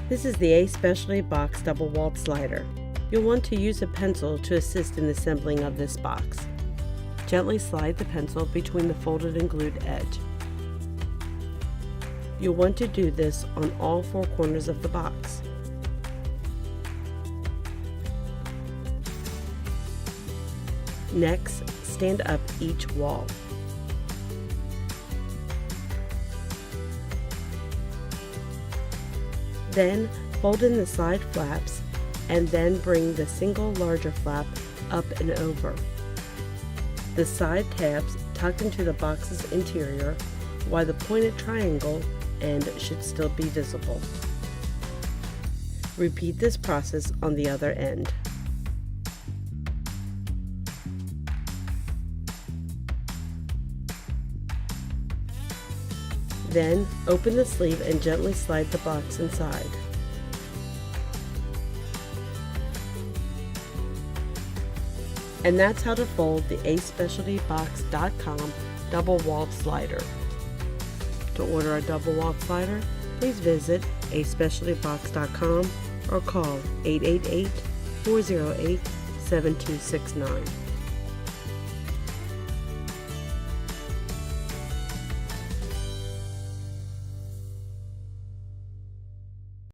This is the Aspecialtybox double-walled slider. You'll want to use a pencil to assist in the assembling of this box. Gently slide the pencil between the folded and glued edge. You'll want to do this on all four corners of the box. Next, stand up each wall. Then fold in the side flaps and then bring the single larger flap up and over. The side tabs tuck into the box's interior while the pointed triangle end should still be visible. Repeat this process on the other end. Then, open the sleeve and gently slide the box inside. And that's how to fold the Aspecialtybox.com double-walled slider. To order a double-walled slider, please visit Aspecialtybox.com or call 888-408-7269.